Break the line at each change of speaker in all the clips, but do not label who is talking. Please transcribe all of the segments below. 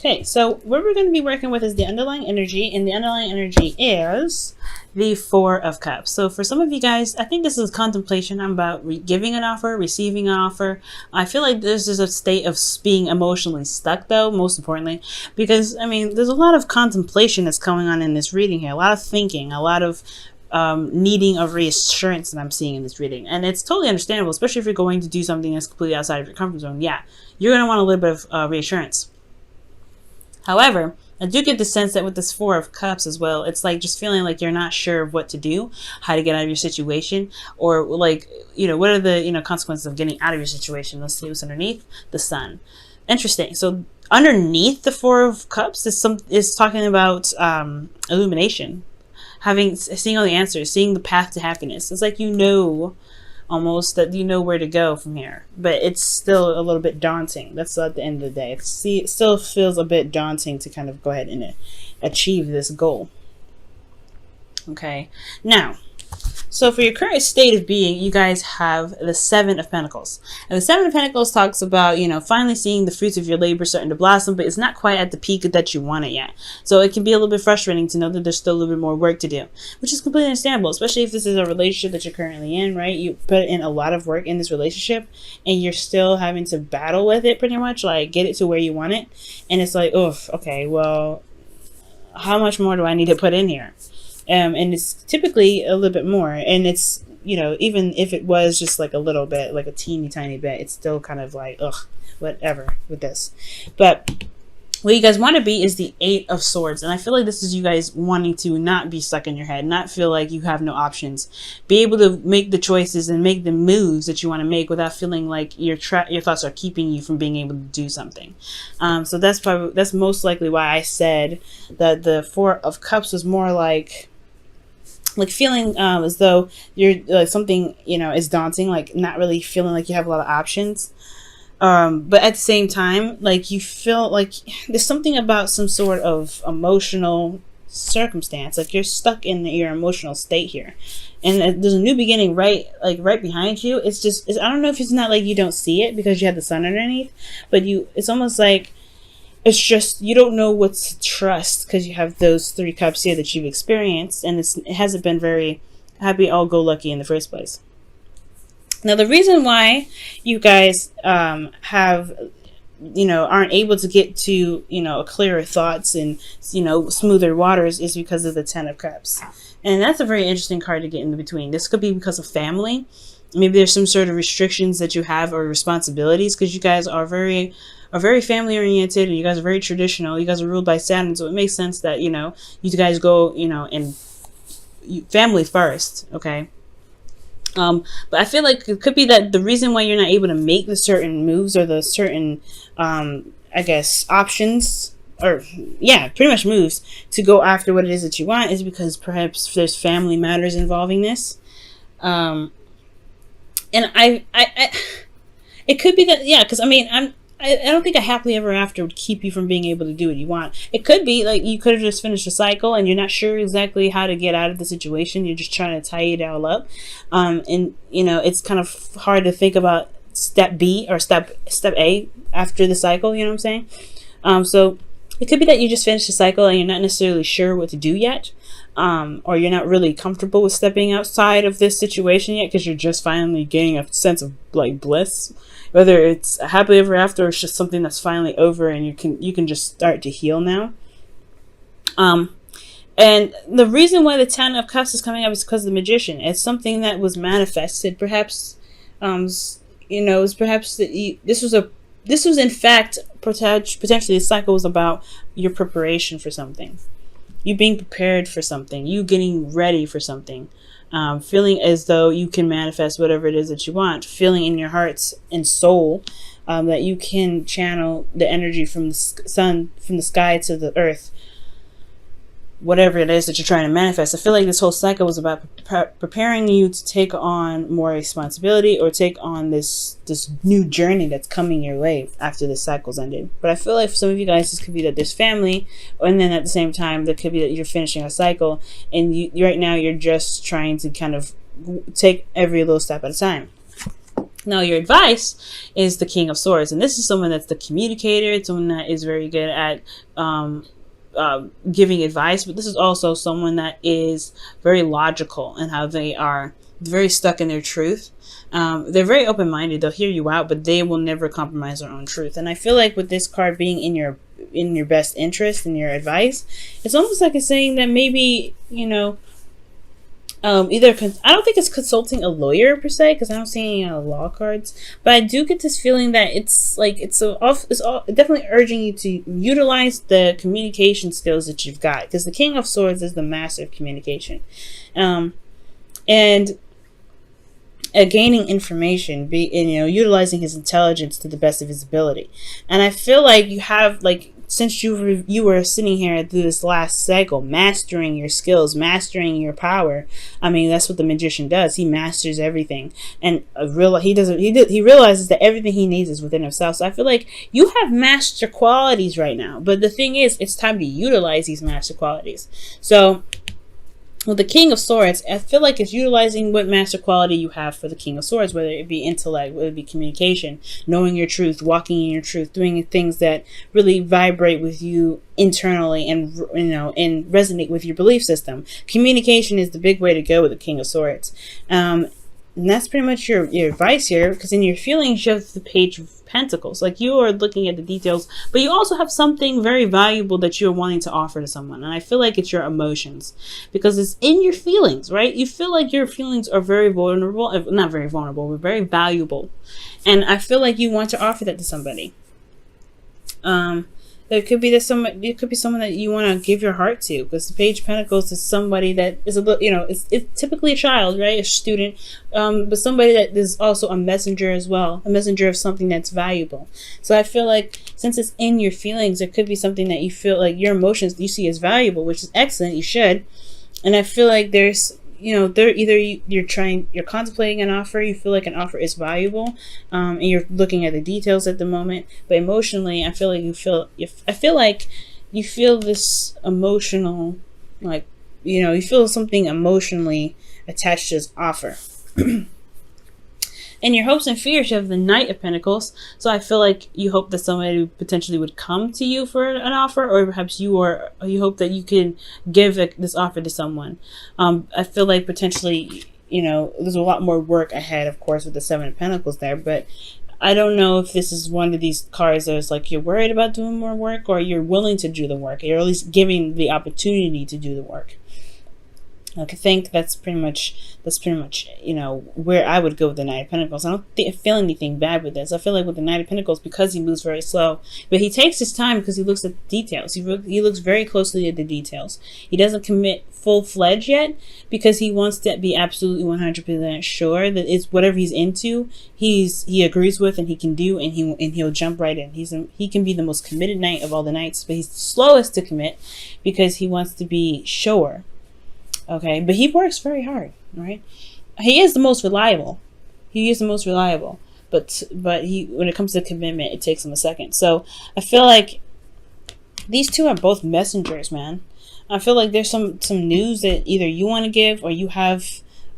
Okay, so what we're going to be working with is the underlying energy, and the underlying energy is the Four of Cups. So for some of you guys, I think this is contemplation. I'm about giving an offer, receiving an offer. I feel like this is a state of being emotionally stuck, though, most importantly, because, I mean, there's a lot of contemplation that's going on in this reading here, a lot of thinking, a lot of needing of reassurance that I'm seeing in this reading. And it's totally understandable, especially if you're going to do something that's completely outside of your comfort zone. Yeah, you're going to want a little bit of reassurance. However, I do get the sense that with this Four of Cups as well, it's like just feeling like you're not sure of what to do, how to get out of your situation, or like, what are the, consequences of getting out of your situation. Let's see what's underneath. The Sun. Interesting. So underneath the Four of Cups is talking about illumination, seeing all the answers, seeing the path to happiness. It's like almost that you know where to go from here, but it's still a little bit daunting. That's at the end of the day. It still feels a bit daunting to kind of go ahead and achieve this goal. Okay, now, so for your current state of being, you guys have the Seven of Pentacles. And the Seven of Pentacles talks about, finally seeing the fruits of your labor starting to blossom, but it's not quite at the peak that you want it yet. So it can be a little bit frustrating to know that there's still a little bit more work to do, which is completely understandable, especially if this is a relationship that you're currently in, right? You put in a lot of work in this relationship and you're still having to battle with it pretty much, like get it to where you want it. And it's like, oof, okay, well, how much more do I need to put in here? And it's typically a little bit more, and it's, even if it was just like a little bit, like a teeny tiny bit, it's still kind of like, ugh, whatever with this. But what you guys want to be is the Eight of Swords, and I feel like this is you guys wanting to not be stuck in your head, not feel like you have no options, be able to make the choices and make the moves that you want to make without feeling like your thoughts are keeping you from being able to do something. So that's most likely why I said that the Four of Cups was more like feeling as though you're something is daunting, like not really feeling like you have a lot of options, but at the same time, like you feel like there's something about some sort of emotional circumstance, like you're stuck in your emotional state here, and there's a new beginning right behind you. It's I don't know if it's not like you don't see it because you have the Sun underneath, but it's almost like it's just you don't know what to trust because you have those Three Cups here that you've experienced, and it hasn't been very happy-go-lucky in the first place. Now, the reason why you guys aren't able to get to clearer thoughts and smoother waters is because of the Ten of Cups, and that's a very interesting card to get in between. This could be because of family. Maybe there's some sort of restrictions that you have or responsibilities because you guys are very family oriented, and you guys are very traditional. You guys are ruled by Saturn, so it makes sense that you guys go in family first. Okay, but I feel like it could be that the reason why you're not able to make the certain moves or the certain I guess options, or pretty much moves to go after what it is that you want, is because perhaps there's family matters involving this. And I it could be that, because I don't think a happily ever after would keep you from being able to do what you want. It could be like you could have just finished a cycle and you're not sure exactly how to get out of the situation. You're just trying to tie it all up. And it's kind of hard to think about step B or step A after the cycle, you know what I'm saying? So it could be that you just finished the cycle and you're not necessarily sure what to do yet. Or you're not really comfortable with stepping outside of this situation yet because you're just finally getting a sense of like bliss. Whether it's a happily ever after or it's just something that's finally over and you can just start to heal now. And the reason why the Ten of Cups is coming up is because of the Magician. It's something that was manifested. Perhaps, it's perhaps that this was in fact potentially the cycle was about your preparation for something. You being prepared for something, you getting ready for something, feeling as though you can manifest whatever it is that you want, feeling in your heart and soul that you can channel the energy from the sun, from the sky to the earth, whatever it is that you're trying to manifest. I feel like this whole cycle was about preparing you to take on more responsibility or take on this new journey that's coming your way after this cycle's ended. But I feel like for some of you guys, this could be that there's family, and then at the same time, there could be that you're finishing a cycle, and you right now you're just trying to kind of take every little step at a time. Now, your advice is the King of Swords, and this is someone that's the communicator. It's someone that is very good at giving advice, but this is also someone that is very logical in how they are very stuck in their truth. They're very open-minded. They'll hear you out, but they will never compromise their own truth. And I feel like with this card being in your best interest and your advice, it's almost like it's saying that maybe, you know, either I don't think it's consulting a lawyer per se, because I don't see any law cards, but I do get this feeling that it's like it's definitely urging you to utilize the communication skills that you've got, because the King of Swords is the master of communication, and gaining information, utilizing his intelligence to the best of his ability. And I feel like you have, like, since you were sitting here through this last cycle, mastering your skills, mastering your power. I mean, that's what the magician does. He masters everything, and he realizes that everything he needs is within himself. So I feel like you have master qualities right now, but the thing is, it's time to utilize these master qualities. So with the King of Swords, I feel like it's utilizing what master quality you have for the King of Swords, whether it be intellect, whether it be communication, knowing your truth, walking in your truth, doing things that really vibrate with you internally and, and resonate with your belief system. Communication is the big way to go with the King of Swords. And that's pretty much your advice here, because in your feelings, you have the Page of Pentacles. Like, you are looking at the details, but you also have something very valuable that you're wanting to offer to someone. And I feel like it's your emotions, because it's in your feelings, right? You feel like your feelings are very vulnerable, not very vulnerable, but very valuable. And I feel like you want to offer that to somebody. It could be someone that you want to give your heart to, because the Page of Pentacles is somebody that is a little, it's typically a child, right? A student, but somebody that is also a messenger as well, a messenger of something that's valuable. So I feel like since it's in your feelings, it could be something that you feel like your emotions you see as valuable, which is excellent. You should. And I feel like there's, you're contemplating an offer, you feel like an offer is valuable, and you're looking at the details at the moment, but emotionally, I feel like you feel this emotional, like, you feel something emotionally attached to this offer. In your hopes and fears, you have the Knight of Pentacles. So I feel like you hope that somebody potentially would come to you for an offer, or perhaps you hope that you can give this offer to someone. I feel like potentially, there's a lot more work ahead, of course, with the Seven of Pentacles there, but I don't know if this is one of these cards that's like you're worried about doing more work, or you're willing to do the work, or at least giving the opportunity to do the work. I think that's pretty much where I would go with the Knight of Pentacles. I don't feel anything bad with this. I feel like with the Knight of Pentacles, because he moves very slow, but he takes his time because he looks at the details. He looks very closely at the details. He doesn't commit full-fledged yet, because he wants to be absolutely 100% sure that it's whatever he's into, he agrees with and he can do, and he'll jump right in. He can be the most committed knight of all the knights, but he's the slowest to commit because he wants to be sure. Okay, but he works very hard, right? He is the most reliable. But when it comes to commitment, it takes him a second. So I feel like these two are both messengers, man. I feel like there's some news that either you want to give, or you have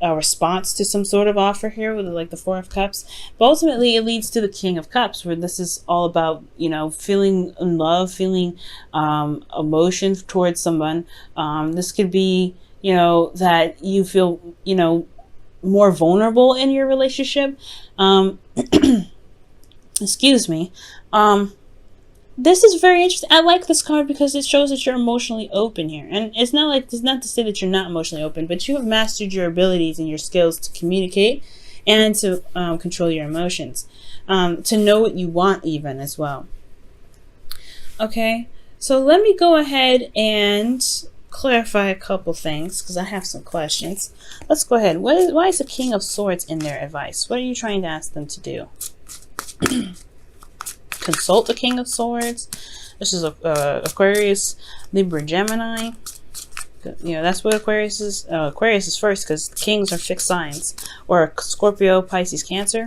a response to some sort of offer here with like the Four of Cups. But ultimately, it leads to the King of Cups, where this is all about, feeling in love, feeling emotions towards someone. This could be, that you feel, more vulnerable in your relationship. Excuse me. This is very interesting. I like this card because it shows that you're emotionally open here. And it's not to say that you're not emotionally open, but you have mastered your abilities and your skills to communicate and to control your emotions. To know what you want even as well. Okay, so let me go ahead and clarify a couple things, because I have some questions. Let's go ahead. Why is the King of Swords in their advice? What are you trying to ask them to do? Consult the King of Swords. This is Aquarius, Libra, Gemini. That's what Aquarius is. Aquarius is first, because kings are fixed signs. Or Scorpio, Pisces, Cancer.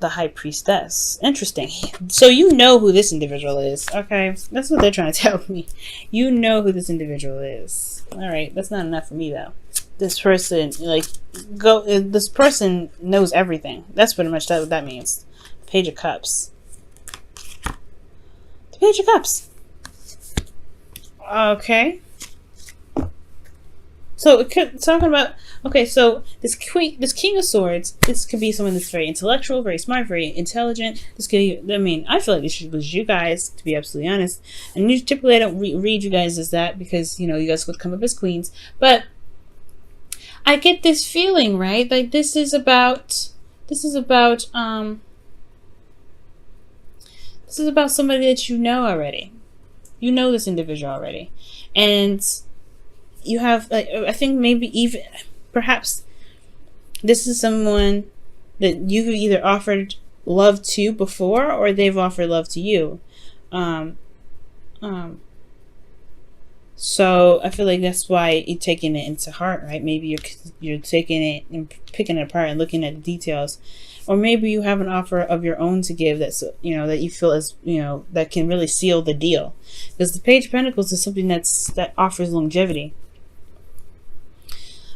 The High Priestess. Interesting. So you know who this individual is. Okay, that's what they're trying to tell me. You know who this individual is. All right, that's not enough for me though. This person, this person knows everything. That's pretty much what that means. Page of Cups. The Page of Cups. Okay. So talking about, okay, so this King of Swords, this could be someone that's very intellectual, very smart, very intelligent. This could be, I mean, I feel like this was you guys, to be absolutely honest. And typically I don't read you guys as that because, you know, you guys would come up as queens. But I get this feeling, right? Like this is about somebody that you know already. You know this individual already. And you have, I think maybe even, perhaps this is someone that you've either offered love to before or they've offered love to you. So I feel like that's why you're taking it into heart, right? Maybe you're taking it and picking it apart and looking at the details. Or maybe you have an offer of your own to give that's, you know, that you feel is, you know, that can really seal the deal. Because the Page of Pentacles is something that offers longevity.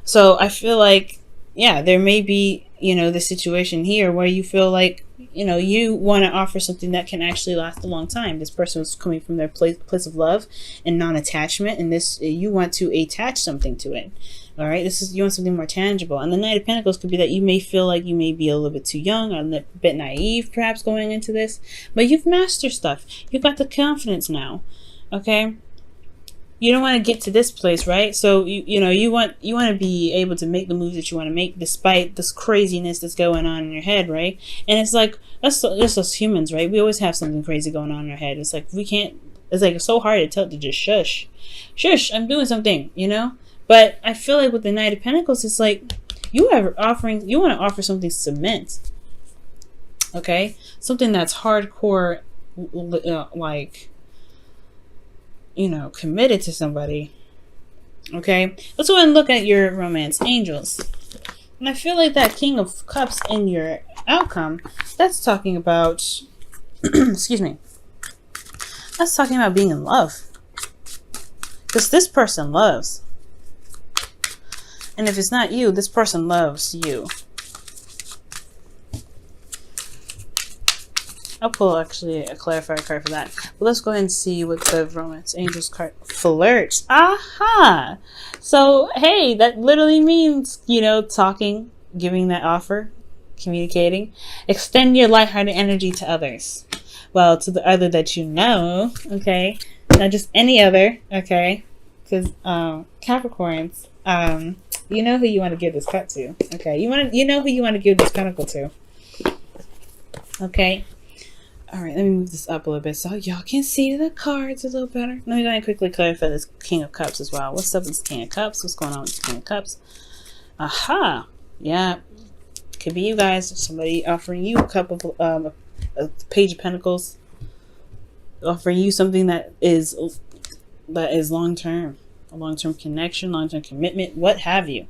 So I feel like, yeah, there may be, you know, the situation here where you feel like, you know, you want to offer something that can actually last a long time. This person was coming from their place of love and non-attachment, and this, you want to attach something to it. All right, you want something more tangible. And the Knight of Pentacles could be that you may feel like you may be a little bit too young, or a bit naive, perhaps, going into this, but you've mastered stuff. You've got the confidence now. Okay. You don't want to get to this place, right? So you want to be able to make the moves that you want to make despite this craziness that's going on in your head, right? And it's like that's us humans, right? We always have something crazy going on in our head. It's like we can't. It's like it's so hard to tell to just shush. I'm doing something, you know. But I feel like with the Knight of Pentacles, it's like you want to offer something cement, okay? Something that's hardcore, like, you know, committed to somebody. Okay, let's go ahead and look at your romance angels. And I feel like that King of Cups in your outcome, that's talking about excuse me, that's talking about being in love, because this person loves, and if it's not you, this person loves you. I'll pull actually a clarifier card for that. But let's go ahead and see what the Romance Angels card flirts. Aha! So, hey, that literally means, you know, talking, giving that offer, communicating. Extend your lighthearted energy to others. Well, to the other that you know, okay? Not just any other, okay? Because Capricorns, you know who you want to give this cut to, okay? You know who you want to give this pentacle to, okay? All right, let me move this up a little bit so y'all can see the cards a little better. Let me go ahead and quickly clarify this King of Cups as well. What's up with this King of Cups? What's going on with this King of Cups? Aha! Yeah, could be you guys. Somebody offering you a cup of a Page of Pentacles, offering you something that is long-term, a long-term connection, long-term commitment, what have you.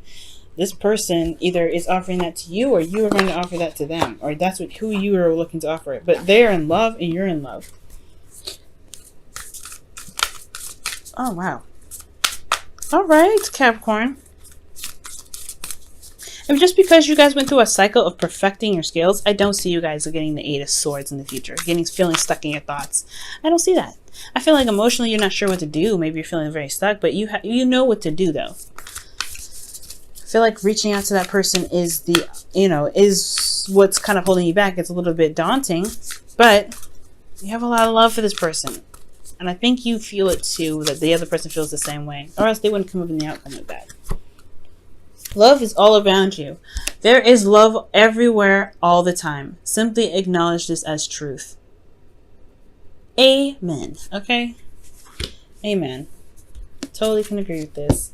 This person either is offering that to you, or you are going to offer that to them, or that's who you are looking to offer it. But they're in love and you're in love. Oh, wow. All right, Capricorn. And just because you guys went through a cycle of perfecting your skills, I don't see you guys getting the 8 of Swords in the future, feeling stuck in your thoughts. I don't see that. I feel like emotionally you're not sure what to do. Maybe you're feeling very stuck, but you know what to do, though. I feel like reaching out to that person is is what's kind of holding you back. It's a little bit daunting, but you have a lot of love for this person. And I think you feel it too, that the other person feels the same way, or else they wouldn't come up in the outcome like that. Love is all around you. There is love everywhere all the time. Simply acknowledge this as truth. Amen. Okay? Amen. Totally can agree with this.